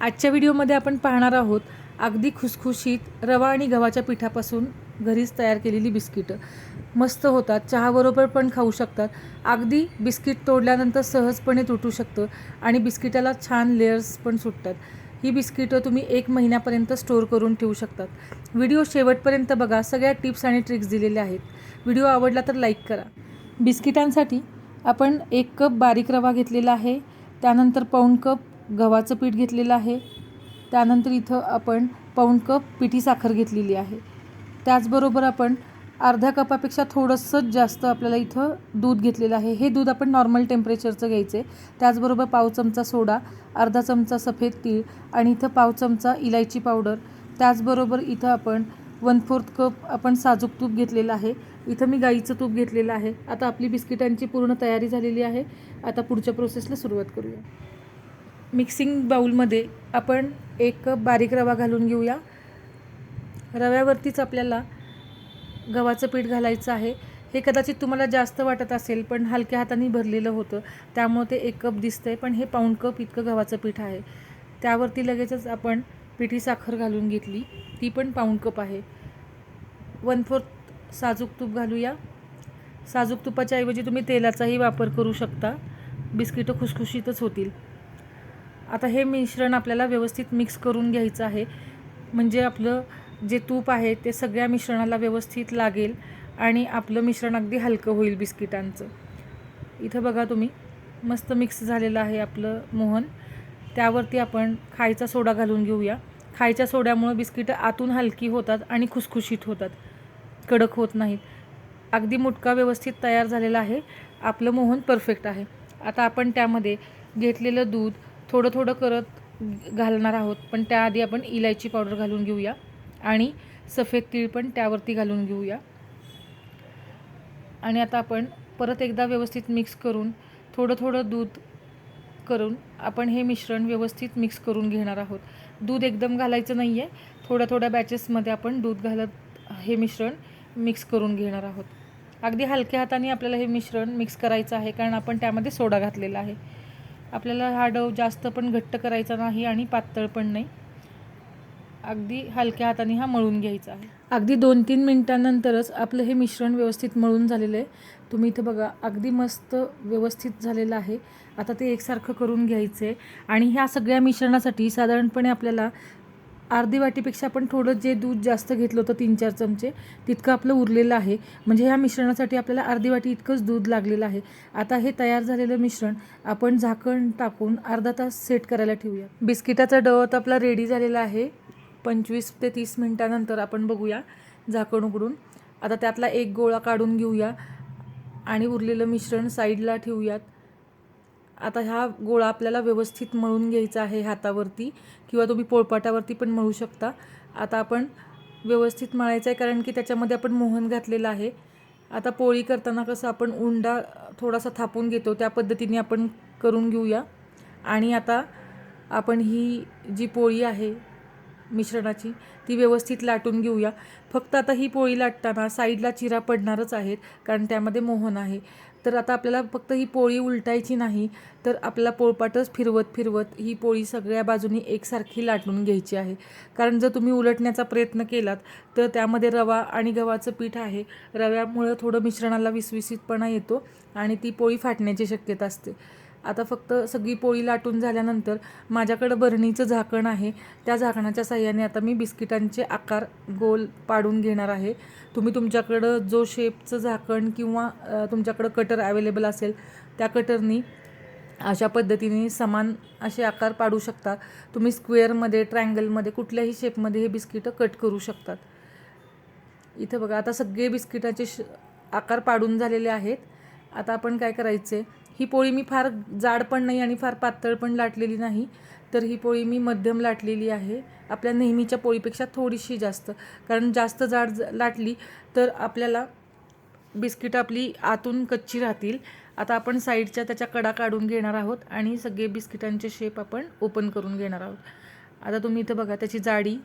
आजच्या व्हिडिओमध्ये आपण पाहणार आहोत अगदी खुसखुशीत रवा आणि गव्हाच्या पिठापासून घरीच तयार केलेली बिस्किटं. मस्त होतात, चहाबरोबर पण खाऊ शकतात. अगदी बिस्किट तोडल्यानंतर सहजपणे तुटू शकतं आणि बिस्किटाला छान लेयर्स पण सुटतात. ही बिस्किटं तुम्ही 1 महिन्यापर्यंत स्टोअर करून ठेवू शकतात. व्हिडिओ शेवटपर्यंत बघा, सगळ्या टिप्स आणि ट्रिक्स दिलेल्या आहेत. व्हिडिओ आवडला तर लाईक करा. बिस्किटांसाठी आपण 1 कप बारीक रवा घेतलेला आहे, त्यानंतर पाऊण कप गव्हाचं पीठ घेतलेलं आहे, त्यानंतर इथं आपण पाऊण कप पिठी साखर घेतलेली आहे. त्याचबरोबर आपण अर्ध्या कपापेक्षा थोडंसं जास्त आपल्याला इथं दूध घेतलेलं आहे. हे दूध आपण नॉर्मल टेम्परेचरचं घ्यायचं आहे. त्याचबरोबर पाव चमचा सोडा, अर्धा चमचा सफेद तीळ आणि इथं पाव चमचा इलायची पावडर. त्याचबरोबर इथं आपण 1/4 कप आपण साजूक तूप घेतलेलं आहे. इथं मी गाईचं तूप घेतलेलं आहे. आता आपली बिस्किटांची पूर्ण तयारी झालेली आहे. आता पुढच्या प्रोसेसला सुरुवात करूया. मिक्सिंग बाउलमध्ये आपण 1 कप बारीक रवा घालून घेऊया. रव्यावरतीच आपल्याला गव्हाचं पीठ घालायचं आहे. हे कदाचित तुम्हाला जास्त वाटत असेल, पण हलक्या हाताने भरलेलं होतं, त्यामुळे ते 1 कप दिसतंय, पण हे पाऊण कप इतकं गव्हाचं पीठ आहे. त्यावरती लगेचच आपण पिठी साखर घालून घेतली, ती पण पाऊण कप आहे. 1/4 साजूक तूप घालूया. साजूक तुपाच्या ऐवजी तुम्ही तेलाचाही वापर करू शकता. बिस्किटं खुसखुशीतच होतील. आता हे मिश्रण आपल्याला व्यवस्थित मिक्स करून घ्यायचं आहे, म्हणजे आपलं जे तूप आहे ते सगळ्या मिश्रणाला व्यवस्थित लागेल आणि आपलं मिश्रण अगदी हलकं होईल बिस्किटांचं. इथं बघा तुम्ही, मस्त मिक्स झालेलं आहे आपलं मोहन. त्यावरती आपण खायचा सोडा घालून घेऊया. खायच्या सोड्यामुळं बिस्किटं आतून हलकी होतात आणि खुसखुशीत होतात, कडक होत नाहीत. अगदी मुटका व्यवस्थित तयार झालेला आहे. आपलं मोहन परफेक्ट आहे. आता आपण त्यामध्ये घेतलेलं दूध थोडं थोडं करत घालणार आहोत, पण त्याआधी आपण इलायची पावडर घालून घेऊया आणि सफेद तीळ पण त्यावरती घालून घेऊया. आणि आता आपण परत एकदा व्यवस्थित मिक्स करून थोडं थोडं दूध करून आपण हे मिश्रण व्यवस्थित मिक्स करून घेणार आहोत. दूध एकदम घालायचं नाही आहे, थोड्या थोड्या बॅचेसमध्ये आपण दूध घालत हे मिश्रण मिक्स करून घेणार आहोत. अगदी हलक्या हाताने आपल्याला हे मिश्रण मिक्स करायचं आहे, कारण आपण त्यामध्ये सोडा घातलेला आहे. आपल्याला हा डो जास्त पण घट्ट करायचा नाही आणि पातळ पण नाही. अगदी हलक्या हाताने हा मळून घ्यायचा आहे. अगदी 2-3 मिनिटांनंतरच आपलं हे मिश्रण व्यवस्थित मळून झालेलं आहे. तुम्ही इथं बघा, अगदी मस्त व्यवस्थित झालेलं आहे. आता ते एकसारखं करून घ्यायचं आहे आणि ह्या सगळ्या मिश्रणासाठी साधारणपणे आपल्याला अर्धी वाटीपेक्षा आपण थोडं जे दूध जास्त घेतलं होतं 3-4 चमचे, तितकं आपलं उरलेलं आहे. म्हणजे ह्या मिश्रणासाठी आपल्याला अर्धी वाटी इतकंच दूध लागलेलं आहे. आता हे तयार झालेलं मिश्रण आपण झाकण टाकून अर्धा तास सेट करायला ठेवूया. बिस्किटाचा डो आता आपला रेडी झालेला आहे. 25 ते 30 मिनिटानंतर आपण बघूया झाकण उघडून. आता त्यातला एक गोळा काढून घेऊया आणि उरलेलं मिश्रण साईडला ठेवूयात. आता हा गोळा आपल्याला व्यवस्थित मळून घ्यायचा आहे हातावरती, किंवा तुम्ही पोळपाटावरती पण मळू शकता. आता आपण व्यवस्थित मळायचं आहे, कारण की त्याच्यामध्ये आपण मोहन घातलेलं आहे. आता पोळी करताना कसं आपण उंडा थोडासा थापून घेतो, त्या पद्धतीने आपण करून घेऊया. आणि आता आपण ही जी पोळी आहे मिश्रणाची, ती व्यवस्थित लाटून घेऊया. फक्त आता ही पोळी लाटताना साईडला चिरा पडणारच आहेत, कारण त्यामध्ये मोहन आहे. तर आता आपल्याला फक्त ही पोळी उलटायची नाही, तर आपल्याला पोळपाटच फिरवत फिरवत ही पोळी सगळ्या बाजूनी एकसारखी लाटून घ्यायची आहे. कारण जर तुम्ही उलटण्याचा प्रयत्न केलात तर त्यामध्ये रवा आणि गव्हाचं पीठ आहे, रव्यामुळं थोडं मिश्रणाला विसविसीतपणा येतो आणि ती पोळी फाटण्याची शक्यता असते. आता फक्त सगळी पोळी लाटून झाल्यानंतर माझ्याकडं बरणीचं झाकण आहे, त्या झाकणाच्या साहाय्याने आता मी बिस्किटांचे आकार गोल पाडून घेणार आहे. तुम्ही तुमच्याकडं जो शेपचं झाकण किंवा तुमच्याकडं कटर अवेलेबल असेल, त्या कटरनी अशा पद्धतीने समान असे आकार पाडू शकता. तुम्ही स्क्वेअरमध्ये, ट्रायंगलमध्ये, कुठल्याही शेपमध्ये हे बिस्किटं कट करू शकतात. इथं बघा, आता सगळे बिस्किटाचे आकार पाडून झालेले आहेत. आता आपण काय करायचे, ही पोळी मी फार जाड पण नाही आणि फार पातळ पण लाटलेली नाही, तर ही पोळी मी मध्यम लाटलेली आहे. आपल्या नेहमीच्या पोळीपेक्षा थोडीशी जास्त, कारण जास्त जाड लाटली तर आपल्याला बिस्किट आपली आतून कच्ची राहतील. आता आपण साईडच्या त्याच्या कडा काढून घेणार आहोत आणि सगळे बिस्किटांचे शेप आपण ओपन करून घेणार आहोत. आता तुम्ही इथं बघा, त्याची जाडी,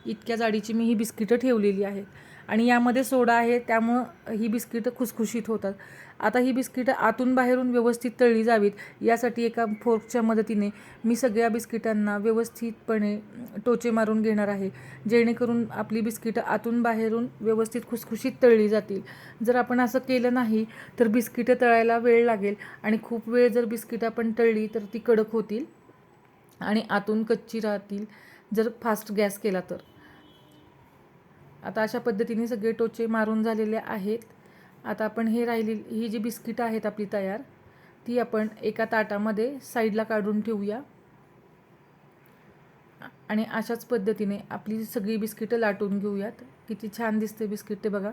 इतक्या जाडीची मी ही बिस्किटं ठेवलेली आहेत. आणि यामध्ये सोडा आहे, त्यामुळं ही बिस्किटं खुसखुशीत होतात. आता ही बिस्किटं आतून बाहेरून व्यवस्थित तळली जावीत यासाठी एका फोर्कच्या मदतीने मी सगळ्या बिस्किटांना व्यवस्थितपणे टोचे मारून घेणार आहे, जेणेकरून आपली बिस्किटं आतून बाहेरून व्यवस्थित खुसखुशीत तळली जातील. जर आपण असं केलं नाही तर बिस्किटं तळायला वेळ लागेल आणि खूप वेळ जर बिस्किटं आपण तळली तर ती कडक होतील आणि आतून कच्ची राहतील जर फास्ट गॅस केला तर. आता अशा पद्धतीने सगळे टोचे मारून झालेले आहेत. आता आपण ही जी बिस्किटं आहेत आपली तयार, ती आपण एका ताटामध्ये साईडला काढून ठेवूया आणि अशाच पद्धतीने आपली सगळी बिस्किटं लाटून घेऊयात. किती छान दिसते बिस्किट ते बघा.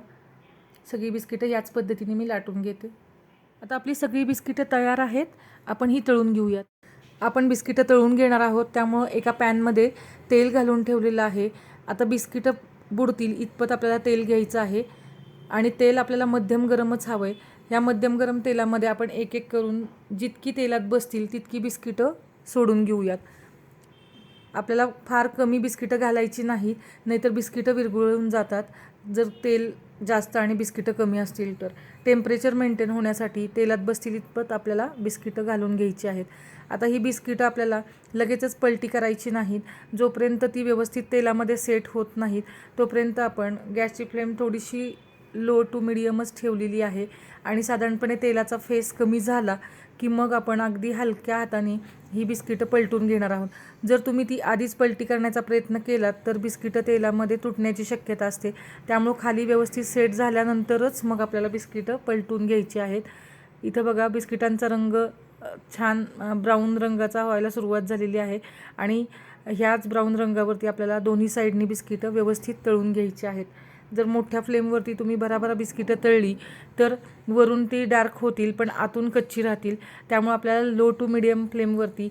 सगळी बिस्किटं याच पद्धतीने मी लाटून घेते. आता आपली सगळी बिस्किटं तयार आहेत. आपण ही तळून घेऊयात. आपण बिस्किटं तळून घेणार आहोत, त्यामुळं एका पॅनमध्ये तेल घालून ठेवलेलं आहे. आता बिस्किटं बुडतील इतपत आपल्याला तेल घ्यायचं आहे आणि तेल आपल्याला मध्यम गरमच हवं आहे. ह्या मध्यम गरम तेलामध्ये आपण एक एक करून जितकी तेलात बसतील तितकी बिस्किटं सोडून घेऊयात. आपल्याला फार कमी बिस्किटं घालायची नाही, नाहीतर बिस्किटं विरघळून जातात जर तेल जास्त आणि बिस्किटं कमी असतील तर. टेम्परेचर मेंटेन होण्यासाठी तेलात बसतील इतपत आपल्याला बिस्किटं घालून घ्यायची आहेत. आता ही बिस्किटं आपल्याला लगेचच पलटी करायची नाहीत. जोपर्यंत ती व्यवस्थित तेलामध्ये सेट होत नाहीत तोपर्यंत आपण गॅसची फ्लेम थोडीशी लो टू मिडियमच ठेवलेली आहे आणि साधारणपणे तेलाचा फेस कमी झाला की मग आपण अगदी हलक्या हाताने ही बिस्किटं पलटून घेणार आहोत. जर तुम्ही ती आधीच पलटी करण्याचा प्रयत्न केलात तर बिस्किटं तेलामध्ये तुटण्याची शक्यता असते. त्यामुळं खाली व्यवस्थित सेट झाल्यानंतरच मग आपल्याला बिस्किटं पलटून घ्यायची आहेत. इथं बघा बिस्किटांचा रंग छान ब्राऊन रंगाचा व्हायला सुरुवात झालेली आहे आणि ह्याच ब्राऊन रंगावरती आपल्याला दोन्ही साईडनी बिस्किटं व्यवस्थित तळून घ्यायची आहेत. जर मोठ्या फ्लेमवरती तुम्ही भराभरा बिस्किटं तळली तर वरून ती डार्क होतील पण आतून कच्ची राहतील. त्यामुळे आपल्याला लो टू मिडियम फ्लेमवरती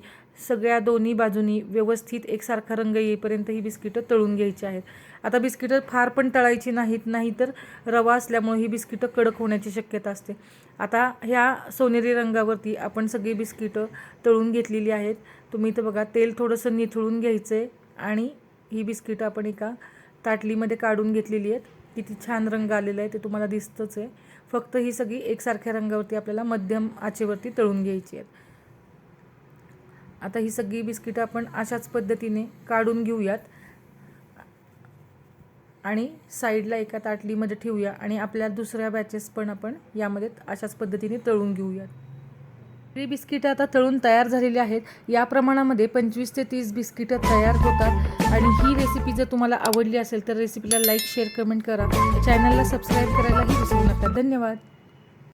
सगळ्या दोन्ही बाजूनी व्यवस्थित एकसारखा रंग येईपर्यंत ही बिस्किटं तळून घ्यायची आहेत. आता बिस्किटं फार पण तळायची नाहीत, नाहीतर रवा असल्यामुळे ही बिस्किटं कडक होण्याची शक्यता असते. आता ह्या सोनेरी रंगावरती आपण सगळी बिस्किटं तळून घेतलेली आहेत. तुम्ही इथं बघा तेल थोडंसं निथळून घ्यायचं आहे आणि ही बिस्किटं आपण एका ताटलीमध्ये काढून घेतलेली आहेत. किती छान रंग आलेला आहे ते तुम्हाला दिसतंच आहे. फक्त ही सगळी एकसारख्या रंगावरती आपल्याला मध्यम आचेवरती तळून घ्यायची आहेत. आता ही सगळी बिस्किटं आपण अशाच पद्धतीने काढून घेऊयात आणि साईडला एका ताटलीमध्ये ठेवूया आणि आपल्या दुसऱ्या बॅचेस पण आपण यामध्ये अशाच पद्धतीने तळून घेऊयात. ही बिस्किटं आता तळून तयार झालेली आहेत. या प्रमाणामध्ये 25 ते 30 बिस्किटं तयार होतात आणि ही रेसिपी जर तुम्हाला आवडली असेल तर रेसिपीला लाईक, शेअर, कमेंट करा. चॅनलला सबस्क्राईब करायलाही विसरू नका. धन्यवाद.